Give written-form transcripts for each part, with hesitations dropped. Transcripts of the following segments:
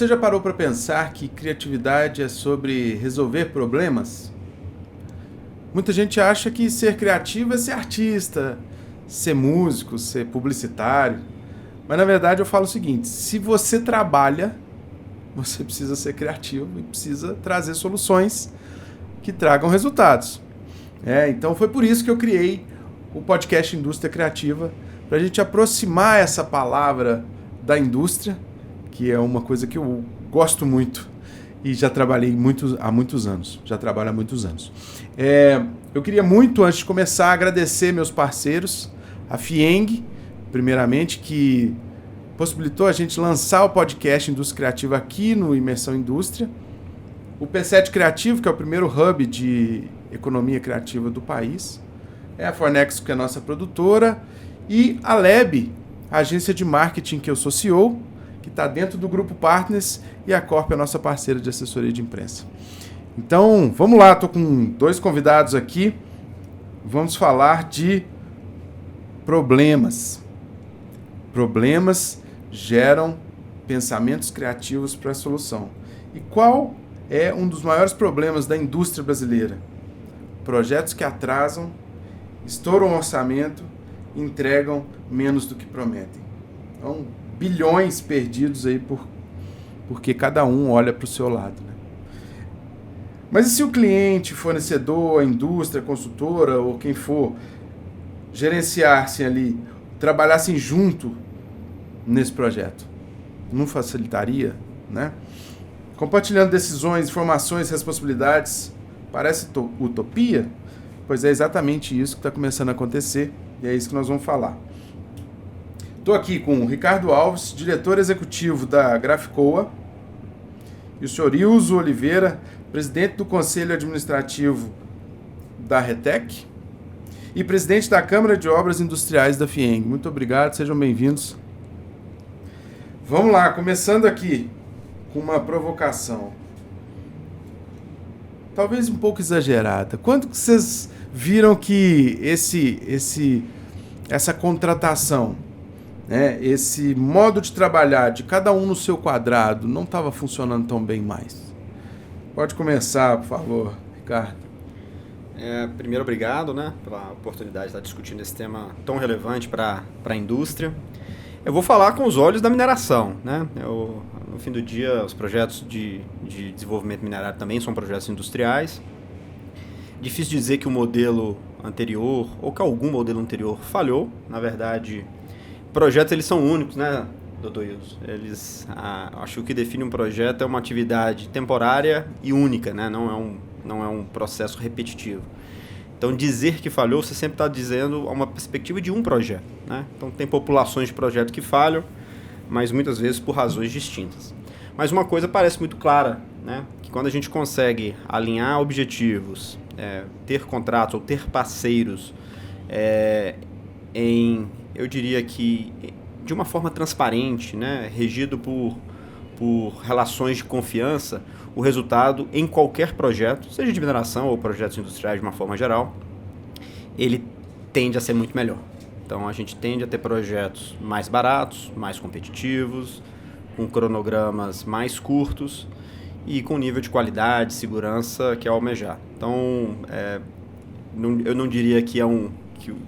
Você já parou para pensar que criatividade é sobre resolver problemas? Muita gente acha que ser criativo é ser artista, ser músico, ser publicitário. Mas na verdade eu falo o seguinte: se você trabalha, você precisa ser criativo e precisa trazer soluções que tragam resultados. Então foi por isso que eu criei o podcast Indústria Criativa, para a gente aproximar essa palavra da indústria, que é uma coisa que eu gosto muito e já trabalhei há muitos anos. Já trabalho há muitos anos. Eu queria muito, antes de começar, agradecer meus parceiros, a FIENG, primeiramente, que possibilitou a gente lançar o podcast Indústria Criativa aqui no Imersão Indústria. O P7 Criativo, que é o primeiro hub de economia criativa do país. A Fornex, que é a nossa produtora. E a Leb, a agência de marketing que eu sou CEO, que está dentro do Grupo Partners, e a Corp é a nossa parceira de assessoria de imprensa. Então, vamos lá, estou com 2 convidados aqui. Vamos falar de problemas. Problemas geram pensamentos criativos para a solução. E qual é um dos maiores problemas da indústria brasileira? Projetos que atrasam, estouram o orçamento, entregam menos do que prometem. Então, bilhões perdidos aí porque cada um olha para o seu lado, né? Mas e se o cliente, fornecedor, a indústria, a consultora ou quem for gerenciassem ali, trabalhassem junto nesse projeto? Não facilitaria, né? Compartilhando decisões, informações, responsabilidades, parece utopia? Pois é exatamente isso que está começando a acontecer e é isso que nós vamos falar. Estou aqui com o Ricardo Alves, diretor executivo da Graficoa, e o senhor Ilso Oliveira, presidente do Conselho Administrativo da Retec e presidente da Câmara de Obras Industriais da FIENG. Muito obrigado, sejam bem-vindos. Vamos lá, começando aqui com uma provocação. Talvez um pouco exagerada. Quando que vocês viram que essa contratação, né, esse modo de trabalhar de cada um no seu quadrado não estava funcionando tão bem mais? Pode começar, por favor, Ricardo. Primeiro, obrigado, né, pela oportunidade de estar discutindo esse tema tão relevante para a indústria. Eu vou falar com os olhos da mineração, né? No fim do dia, os projetos de desenvolvimento minerário também são projetos industriais. Difícil dizer que o modelo anterior, ou que algum modelo anterior falhou. Na verdade, projetos eles são únicos, né, doutor Ilso? Acho que o que define um projeto é uma atividade temporária e única, né? Não é um processo repetitivo. Então, dizer que falhou, você sempre está dizendo uma perspectiva de um projeto, né? Então, tem populações de projetos que falham, mas muitas vezes por razões distintas. Mas uma coisa parece muito clara, né? Que quando a gente consegue alinhar objetivos, ter contratos ou ter parceiros eu diria que de uma forma transparente, né? Regido por relações de confiança, o resultado em qualquer projeto, seja de mineração ou projetos industriais de uma forma geral, ele tende a ser muito melhor. Então a gente tende a ter projetos mais baratos, mais competitivos, com cronogramas mais curtos e com nível de qualidade, segurança que é almejar. Então eu não diria que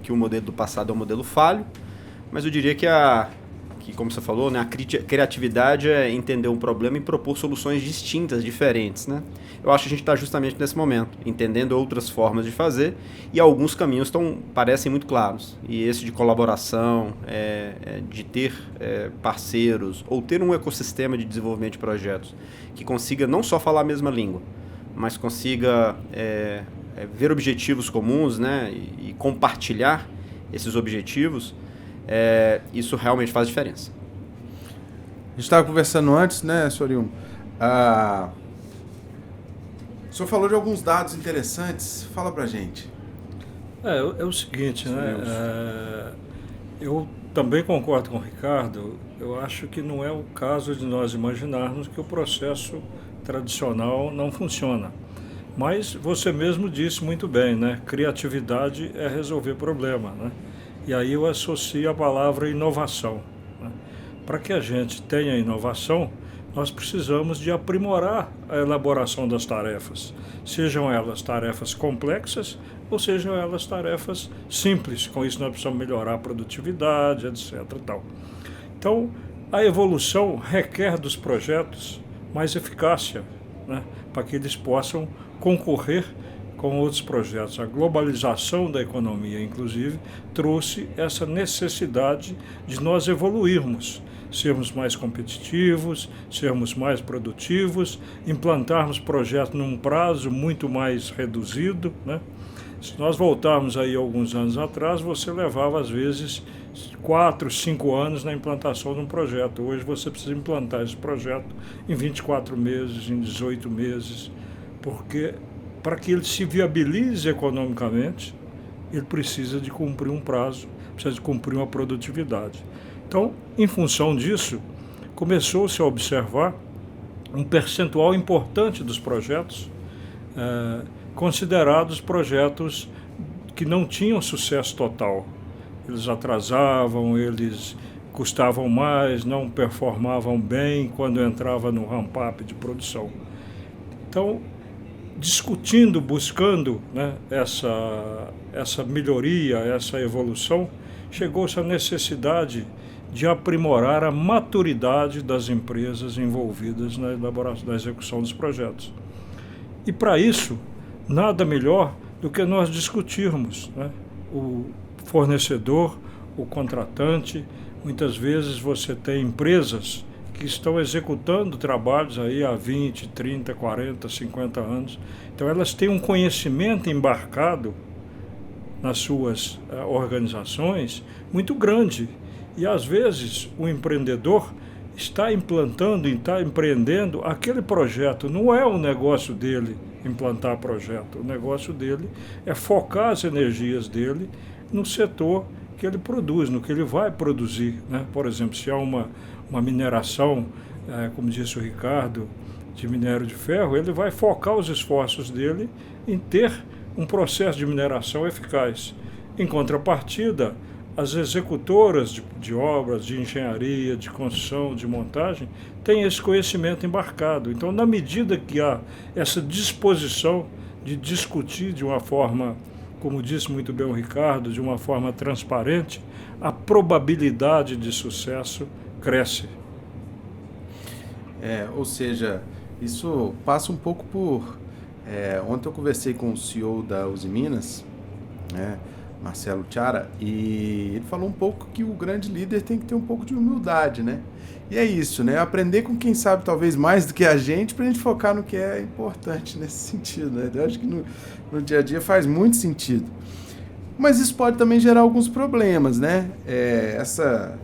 que o modelo do passado é um modelo falho, mas eu diria que como você falou, né, a criatividade é entender um problema e propor soluções distintas, diferentes, né? Eu acho que a gente está justamente nesse momento, entendendo outras formas de fazer e alguns caminhos parecem muito claros. E esse de colaboração, de ter parceiros ou ter um ecossistema de desenvolvimento de projetos que consiga não só falar a mesma língua, mas consiga ver objetivos comuns, né, e compartilhar esses objetivos, isso realmente faz diferença. A gente estava conversando antes, né, Sr. Ilmo? O senhor falou de alguns dados interessantes. Fala pra gente. É o seguinte, né? Eu também concordo com o Ricardo. Eu acho que não é o caso de nós imaginarmos que o processo tradicional não funciona. Mas você mesmo disse muito bem, né? Criatividade é resolver problema, né? E aí eu associo a palavra inovação, né? Para que a gente tenha inovação, nós precisamos de aprimorar a elaboração das tarefas, sejam elas tarefas complexas ou sejam elas tarefas simples. Com isso nós precisamos melhorar a produtividade, etc. Tal. Então, a evolução requer dos projetos mais eficácia, né, para que eles possam concorrer com outros projetos. A globalização da economia, inclusive, trouxe essa necessidade de nós evoluirmos, sermos mais competitivos, sermos mais produtivos, implantarmos projetos num prazo muito mais reduzido, né? Se nós voltarmos aí alguns anos atrás, você levava às vezes 4, 5 anos na implantação de um projeto. Hoje você precisa implantar esse projeto em 24 meses, em 18 meses, porque para que ele se viabilize economicamente, ele precisa de cumprir um prazo, precisa de cumprir uma produtividade. Então, em função disso, começou-se a observar um percentual importante dos projetos considerados projetos que não tinham sucesso total. Eles atrasavam, eles custavam mais, não performavam bem quando entrava no ramp-up de produção. Então, discutindo, buscando, né, essa melhoria, essa evolução, chegou-se à necessidade de aprimorar a maturidade das empresas envolvidas na elaboração, na execução dos projetos. E para isso, nada melhor do que nós discutirmos, né, o fornecedor, o contratante. Muitas vezes você tem empresas que estão executando trabalhos aí há 20, 30, 40, 50 anos. Então elas têm um conhecimento embarcado nas suas organizações muito grande. E às vezes o empreendedor está implantando, está empreendendo aquele projeto. Não é o negócio dele implantar projeto. O negócio dele é focar as energias dele no setor que ele produz, no que ele vai produzir, né? Por exemplo, se há uma mineração, como disse o Ricardo, de minério de ferro, ele vai focar os esforços dele em ter um processo de mineração eficaz. Em contrapartida, as executoras de obras, de engenharia, de construção, de montagem, têm esse conhecimento embarcado. Então, na medida que há essa disposição de discutir de uma forma, como disse muito bem o Ricardo, de uma forma transparente, a probabilidade de sucesso cresce. Ou seja, isso passa um pouco por... ontem eu conversei com o CEO da Uzi Minas, né, Marcelo Chiara, e ele falou um pouco que o grande líder tem que ter um pouco de humildade, né? E é isso, né? Aprender com quem sabe talvez mais do que a gente, pra gente focar no que é importante nesse sentido, né? Eu acho que no dia a dia faz muito sentido. Mas isso pode também gerar alguns problemas, né? Essa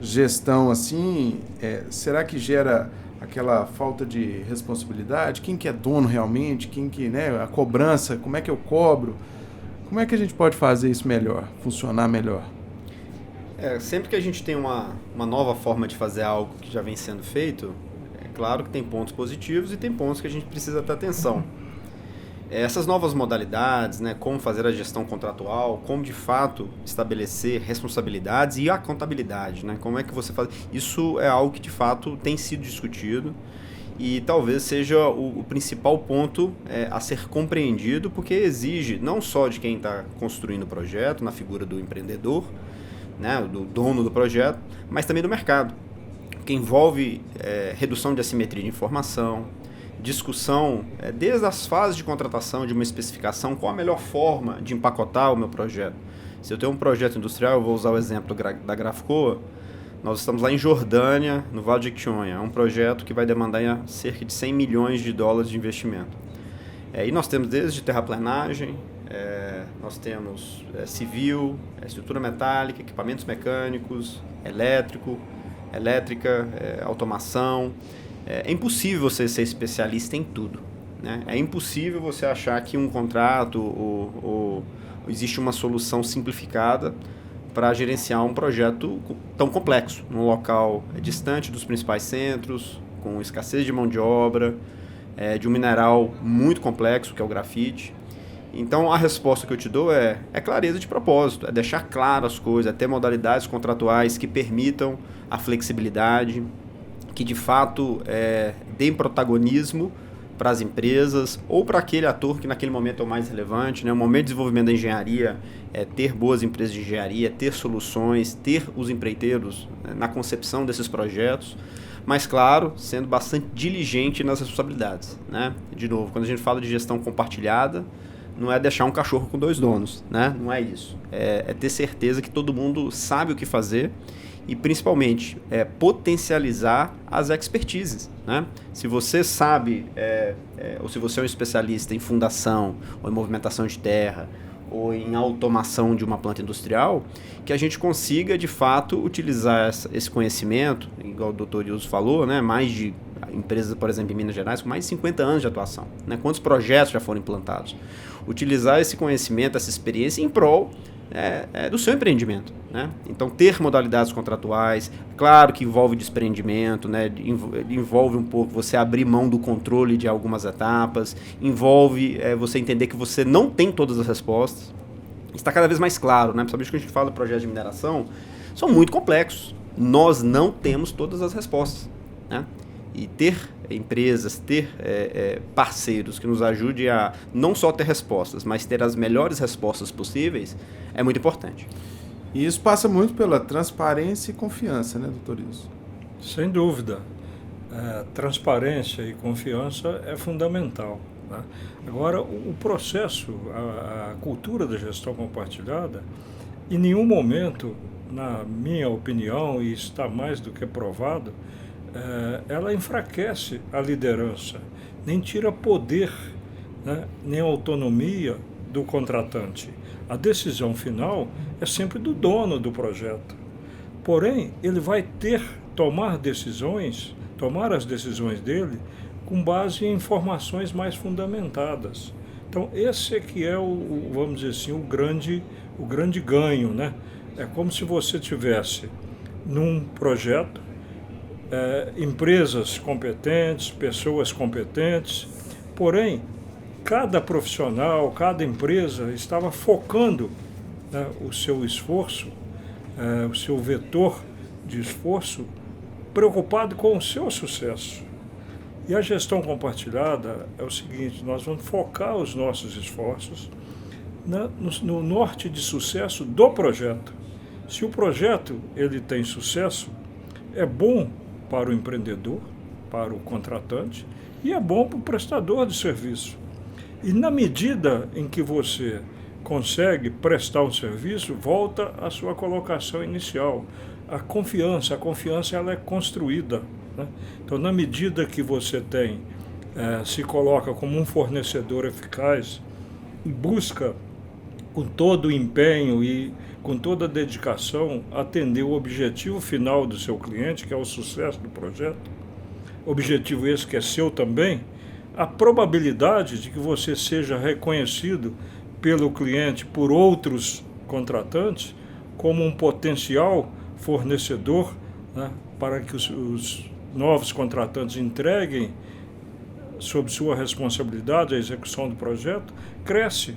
gestão assim, será que gera aquela falta de responsabilidade? Quem que é dono realmente? Quem que, né? A cobrança, como é que eu cobro? Como é que a gente pode fazer isso melhor, funcionar melhor? Sempre que a gente tem uma nova forma de fazer algo que já vem sendo feito, é claro que tem pontos positivos e tem pontos que a gente precisa ter atenção. Essas novas modalidades, né, como fazer a gestão contratual, como de fato estabelecer responsabilidades e a contabilidade, né, como é que você faz... Isso é algo que de fato tem sido discutido e talvez seja o principal ponto a ser compreendido, porque exige não só de quem está construindo o projeto, na figura do empreendedor, né, do dono do projeto, mas também do mercado, que envolve redução de assimetria de informação, discussão desde as fases de contratação de uma especificação, qual a melhor forma de empacotar o meu projeto. Se eu tenho um projeto industrial, eu vou usar o exemplo da Grafcoa. Nós estamos lá em Jordânia, no Vale de Jequitinhonha. É um projeto que vai demandar cerca de 100 milhões de dólares de investimento. E nós temos desde terraplenagem, nós temos civil, estrutura metálica, equipamentos mecânicos, elétrica, automação. É impossível você ser especialista em tudo, né? É impossível você achar que um contrato ou existe uma solução simplificada para gerenciar um projeto tão complexo, num local distante dos principais centros, com escassez de mão de obra, de um mineral muito complexo, que é o grafite. Então, a resposta que eu te dou é clareza de propósito, é deixar claras as coisas, é ter modalidades contratuais que permitam a flexibilidade. que de fato deem protagonismo para as empresas ou para aquele ator que naquele momento é o mais relevante, né? O momento de desenvolvimento da engenharia é ter boas empresas de engenharia, ter soluções, ter os empreiteiros, né, na concepção desses projetos, mas claro, sendo bastante diligente nas responsabilidades, né? De novo, quando a gente fala de gestão compartilhada, não é deixar um cachorro com 2 donos, né? Não é isso. É ter certeza que todo mundo sabe o que fazer e, principalmente, potencializar as expertises, né? Se você sabe, ou se você é um especialista em fundação, ou em movimentação de terra, ou em automação de uma planta industrial, que a gente consiga, de fato, utilizar esse conhecimento, igual o doutor Ilso falou, né? Mais de empresas, por exemplo, em Minas Gerais, com mais de 50 anos de atuação, né? Quantos projetos já foram implantados? Utilizar esse conhecimento, essa experiência em prol do seu empreendimento, né? Então, ter modalidades contratuais, claro que envolve desprendimento, né? Envolve um pouco você abrir mão do controle de algumas etapas, envolve você entender que você não tem todas as respostas. Está cada vez mais claro, né? Principalmente quando a gente fala de projetos de mineração, são muito complexos. Nós não temos todas as respostas, né? E ter empresas, ter parceiros que nos ajudem a não só ter respostas, mas ter as melhores respostas possíveis, é muito importante. E isso passa muito pela transparência e confiança, né, doutor Ilso? Sem dúvida. Transparência e confiança é fundamental, né? Agora, o processo, a cultura da gestão compartilhada, em nenhum momento, na minha opinião, e está mais do que provado, ela enfraquece a liderança, nem tira poder, né, nem autonomia do contratante. A decisão final é sempre do dono do projeto. Porém, ele vai tomar as decisões dele com base em informações mais fundamentadas. Então, esse é que é vamos dizer assim, o grande ganho, né? É como se você tivesse num projeto empresas competentes, pessoas competentes, porém, cada profissional, cada empresa estava focando, né, o seu esforço, o seu vetor de esforço, preocupado com o seu sucesso. E a gestão compartilhada é o seguinte: nós vamos focar os nossos esforços no norte de sucesso do projeto. Se o projeto ele tem sucesso, é bom para o empreendedor, para o contratante, e é bom para o prestador de serviço. E na medida em que você consegue prestar um serviço, volta à sua colocação inicial. A confiança ela é construída, né? Então, na medida que você se coloca como um fornecedor eficaz e busca com todo o empenho e com toda a dedicação atender o objetivo final do seu cliente, que é o sucesso do projeto, objetivo esse que é seu também, a probabilidade de que você seja reconhecido pelo cliente, por outros contratantes, como um potencial fornecedor, né, para que os novos contratantes entreguem sob sua responsabilidade a execução do projeto, cresce.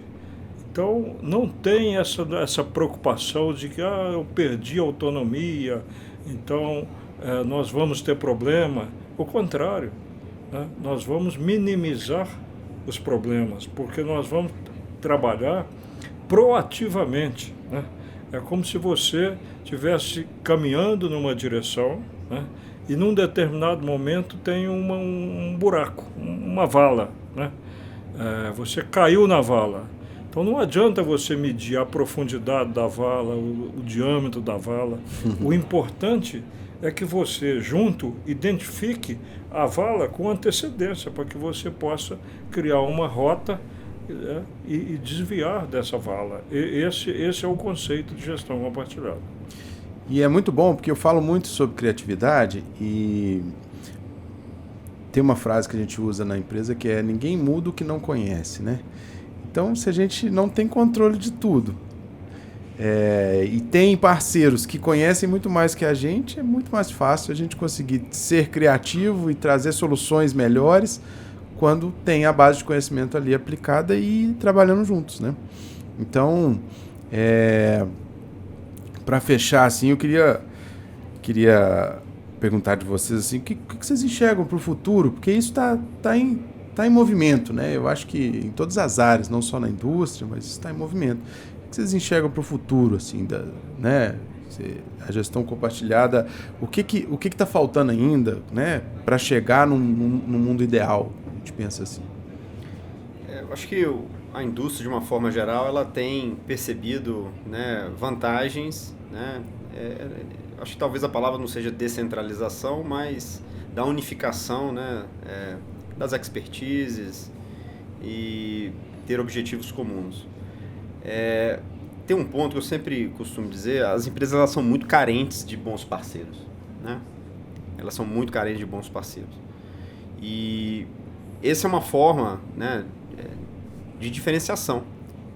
Então, não tem essa preocupação de que eu perdi a autonomia, então nós vamos ter problema. O contrário, né? Nós vamos minimizar os problemas, porque nós vamos trabalhar proativamente, né? É como se você estivesse caminhando numa direção, né? E num determinado momento tem um buraco, uma vala, né? Você caiu na vala. Então não adianta você medir a profundidade da vala, o diâmetro da vala. O importante é que você, junto, identifique a vala com antecedência, para que você possa criar uma rota e desviar dessa vala. Esse é o conceito de gestão compartilhada. E é muito bom, porque eu falo muito sobre criatividade e tem uma frase que a gente usa na empresa que é: ninguém muda o que não conhece, né? Então, se a gente não tem controle de tudo e tem parceiros que conhecem muito mais que a gente, é muito mais fácil a gente conseguir ser criativo e trazer soluções melhores quando tem a base de conhecimento ali aplicada e trabalhando juntos, né? Então, para fechar, assim, eu queria perguntar de vocês assim, o que vocês enxergam para o futuro? Porque isso tá em movimento, né? Eu acho que em todas as áreas, não só na indústria, mas está em movimento. O que vocês enxergam para o futuro, assim, né? A gestão compartilhada, o que está faltando ainda, né, para chegar num mundo ideal? A gente pensa assim. Eu acho que a indústria, de uma forma geral, ela tem percebido, né, vantagens, né? Acho que talvez a palavra não seja descentralização, mas da unificação, né, das expertises e ter objetivos comuns. Tem um ponto que eu sempre costumo dizer, as empresas elas são muito carentes de bons parceiros, né? Elas são muito carentes de bons parceiros. E essa é uma forma, né, de diferenciação.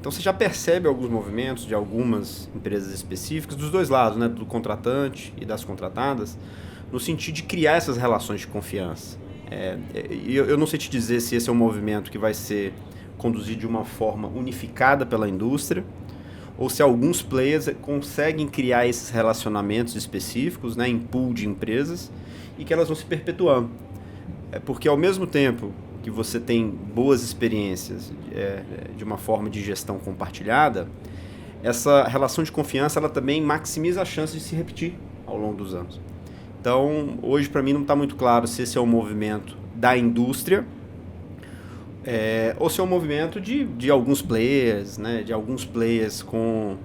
Então você já percebe alguns movimentos de algumas empresas específicas, dos dois lados, né, do contratante e das contratadas, no sentido de criar essas relações de confiança. Eu não sei te dizer se esse é um movimento que vai ser conduzido de uma forma unificada pela indústria, ou se alguns players conseguem criar esses relacionamentos específicos, né, em pool de empresas, e que elas vão se perpetuando. Porque ao mesmo tempo que você tem boas experiências de uma forma de gestão compartilhada, essa relação de confiança ela também maximiza a chance de se repetir ao longo dos anos. Então, hoje para mim não está muito claro se esse é um movimento da indústria, ou se é um movimento de alguns players, né, de alguns players com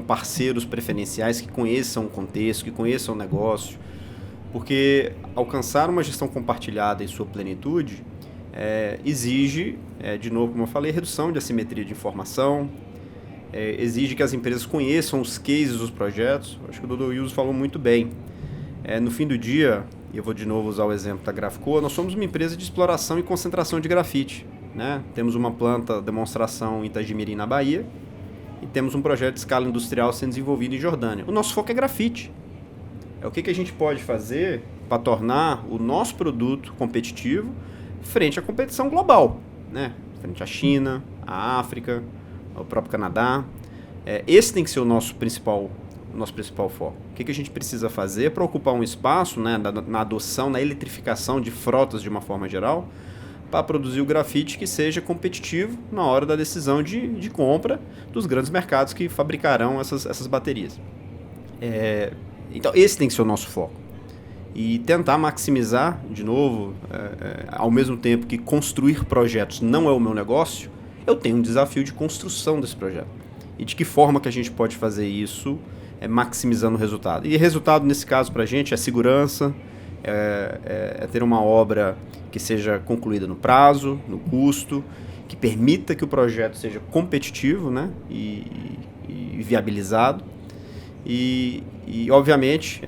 parceiros preferenciais que conheçam o contexto, que conheçam o negócio, porque alcançar uma gestão compartilhada em sua plenitude exige, de novo, como eu falei, redução de assimetria de informação, exige que as empresas conheçam os cases dos projetos. Acho que o Dr. Wilson falou muito bem. No fim do dia, e eu vou de novo usar o exemplo da Graficoa, nós somos uma empresa de exploração e concentração de grafite, né? Temos uma planta demonstração em Itagimirim, na Bahia, e temos um projeto de escala industrial sendo desenvolvido em Jordânia. O nosso foco é grafite. O que a gente pode fazer para tornar o nosso produto competitivo frente à competição global, né? Frente à China, à África, ao próprio Canadá. Esse tem que ser o nosso principal foco. O que a gente precisa fazer para ocupar um espaço, né, na adoção, na eletrificação de frotas de uma forma geral, para produzir o grafite que seja competitivo na hora da decisão de compra dos grandes mercados que fabricarão essas baterias. Então, esse tem que ser o nosso foco. E tentar maximizar, de novo, ao mesmo tempo que construir projetos não é o meu negócio, eu tenho um desafio de construção desse projeto. E de que forma que a gente pode fazer isso maximizando o resultado. E resultado, nesse caso, para a gente, é segurança, ter uma obra que seja concluída no prazo, no custo, que permita que o projeto seja competitivo, né, e viabilizado. E obviamente,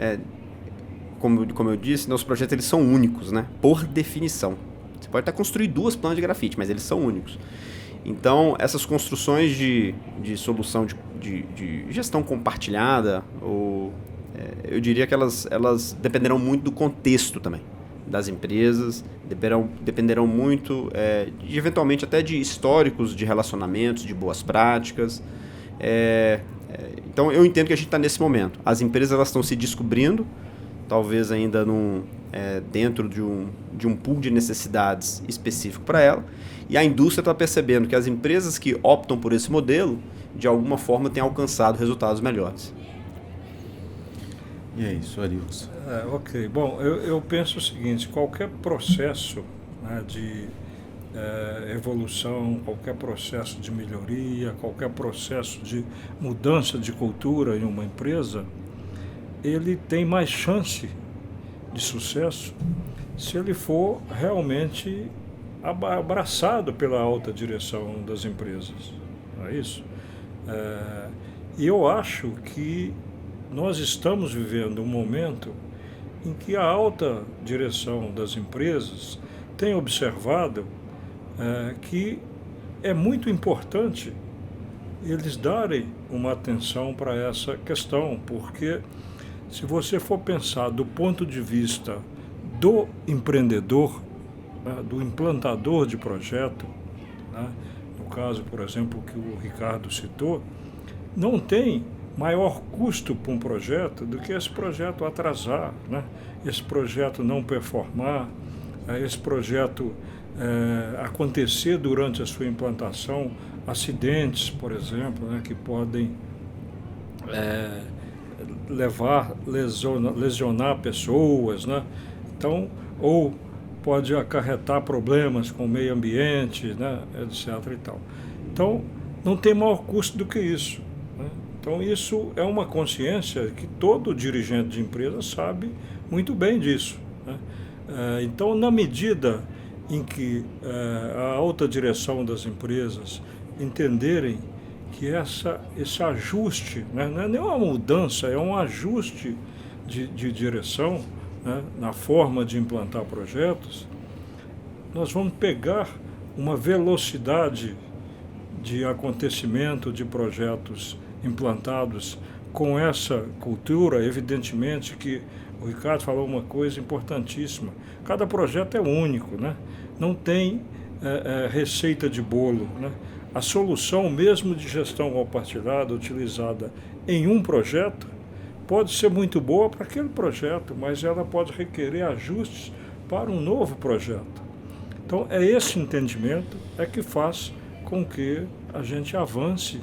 como eu disse, os projetos eles são únicos, né, por definição. Você pode até construir 2 plantas de grafite, mas eles são únicos. Então, essas construções de solução de gestão compartilhada, eu diria que elas dependerão muito do contexto também das empresas, dependerão muito, eventualmente até de históricos de relacionamentos, de boas práticas. Então, eu entendo que a gente está nesse momento. As empresas elas estão se descobrindo, talvez ainda dentro de um pool de necessidades específico para ela, e a indústria está percebendo que as empresas que optam por esse modelo, de alguma forma, têm alcançado resultados melhores. E é isso, Arilson. Ok. Bom, eu penso o seguinte, qualquer processo, né, de evolução, qualquer processo de melhoria, qualquer processo de mudança de cultura em uma empresa, ele tem mais chance de sucesso se ele for realmente abraçado pela alta direção das empresas. Não é isso? E eu acho que nós estamos vivendo um momento em que a alta direção das empresas tem observado que é muito importante eles darem uma atenção para essa questão, porque se você for pensar do ponto de vista do empreendedor, né, do implantador de projeto, né, no caso, por exemplo, que o Ricardo citou, não tem maior custo para um projeto do que esse projeto atrasar, né? Esse projeto não performar, esse projeto acontecer durante a sua implantação, acidentes, por exemplo, né, que podem lesionar pessoas, né? Então, ou pode acarretar problemas com o meio ambiente, né, etc. e tal. Então, não tem maior custo do que isso, né? Então, isso é uma consciência que todo dirigente de empresa sabe muito bem disso, né? Então, na medida em que a alta direção das empresas entenderem que esse ajuste, né, não é nem uma mudança, é um ajuste de direção, né, na forma de implantar projetos, nós vamos pegar uma velocidade de acontecimento de projetos implantados com essa cultura. Evidentemente que o Ricardo falou uma coisa importantíssima: cada projeto é único, né? Não tem receita de bolo, né? A solução mesmo de gestão compartilhada utilizada em um projeto pode ser muito boa para aquele projeto, mas ela pode requerer ajustes para um novo projeto. Então, esse entendimento que faz com que a gente avance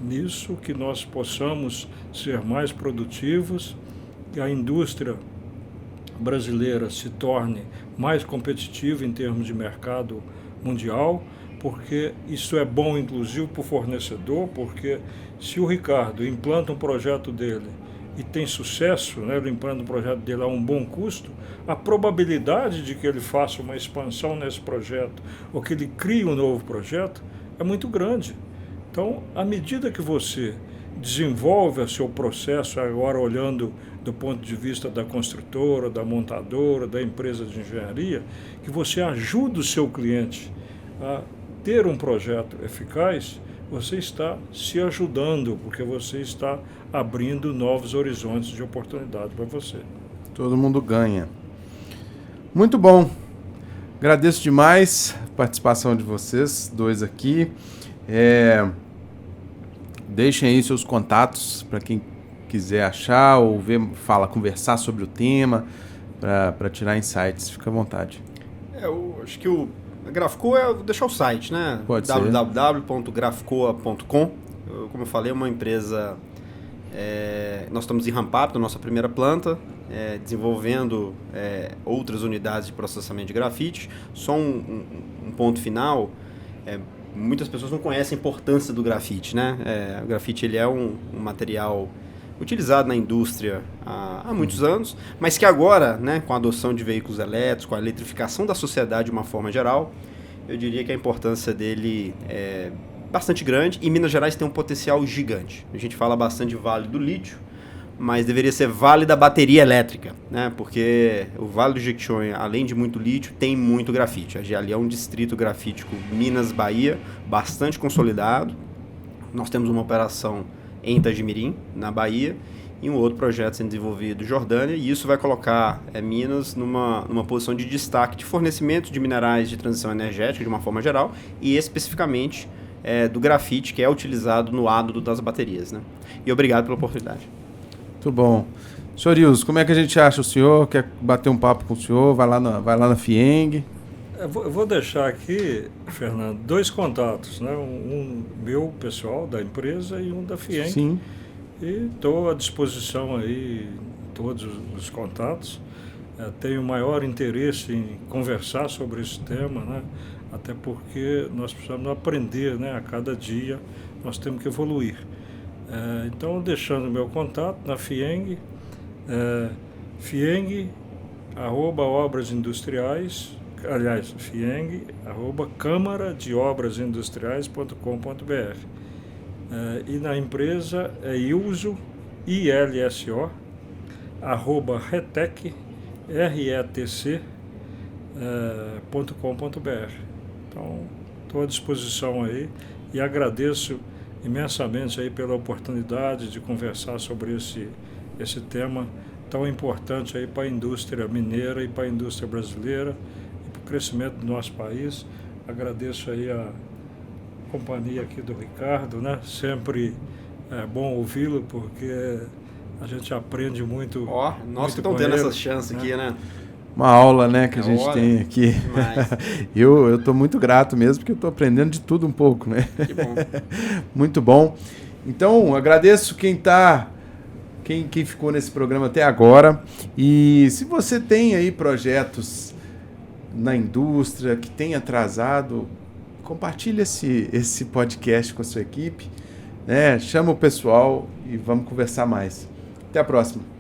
nisso, que nós possamos ser mais produtivos, que a indústria brasileira se torne mais competitiva em termos de mercado mundial, porque isso é bom, inclusive, para o fornecedor, porque se o Ricardo implanta um projeto dele e tem sucesso, né, ele implanta um projeto dele a um bom custo, a probabilidade de que ele faça uma expansão nesse projeto ou que ele crie um novo projeto é muito grande. Então, à medida que você desenvolve o seu processo, agora olhando do ponto de vista da construtora, da montadora, da empresa de engenharia, que você ajuda o seu cliente a ter um projeto eficaz, você está se ajudando, porque você está abrindo novos horizontes de oportunidade para você. Todo mundo ganha. Muito bom. Agradeço demais a participação de vocês dois aqui. Deixem aí seus contatos para quem quiser achar ou conversar sobre o tema, para tirar insights. Fica à vontade. Eu acho que a Grafcoa, vou deixar o site, né? Pode ser. www.grafcoa.com. Como eu falei, é uma empresa... nós estamos em ramp-up, na nossa primeira planta, desenvolvendo outras unidades de processamento de grafite. Só um ponto final, muitas pessoas não conhecem a importância do grafite, né? O grafite ele é um material utilizado na indústria há muitos anos, mas que agora, né, com a adoção de veículos elétricos, com a eletrificação da sociedade de uma forma geral, eu diria que a importância dele é bastante grande, e Minas Gerais tem um potencial gigante. A gente fala bastante de Vale do Lítio, mas deveria ser Vale da Bateria Elétrica, né? Porque o Vale do Jequitinhonha, além de muito lítio, tem muito grafite. Ali é um distrito grafítico Minas-Bahia, bastante consolidado. Nós temos uma operação em Itagimirim, na Bahia, e um outro projeto sendo desenvolvido em Jordânia, e isso vai colocar Minas numa posição de destaque de fornecimento de minerais de transição energética de uma forma geral, e especificamente do grafite, que é utilizado no ánodo das baterias, né? E obrigado pela oportunidade. Muito bom. Senhor Ilso, como é que a gente acha o senhor? Quer bater um papo com o senhor? Vai lá na FIENG. Eu vou deixar aqui, Fernando, 2 contatos, né? Um meu pessoal da empresa e um da FIENG. Sim. E estou à disposição aí em todos os contatos. Tenho maior interesse em conversar sobre esse tema, né? Até porque nós precisamos aprender, né? A cada dia nós temos que evoluir. Então, deixando o meu contato na FIENG, FIENG@obrasindustriais, aliás, FIENG@câmaradeobrasindustriais.com.br. E na empresa é ilso, @retec.com.br. Então, estou à disposição aí e agradeço imensamente aí pela oportunidade de conversar sobre esse tema tão importante aí para a indústria mineira e para a indústria brasileira e para o crescimento do nosso país. Agradeço aí a companhia aqui do Ricardo, né? Sempre É bom ouvi-lo porque a gente aprende muito. Nós que estamos com tendo ele, essa chance aqui, né? Uma aula, né, que a gente hora. tem aqui. Demais. Eu tô muito grato mesmo, porque eu tô aprendendo de tudo um pouco, né? Que bom. Muito bom. Então, agradeço quem ficou nesse programa até agora. E se você tem aí projetos na indústria que tem atrasado, compartilhe esse podcast com a sua equipe, né? Chama o pessoal e vamos conversar mais. Até a próxima.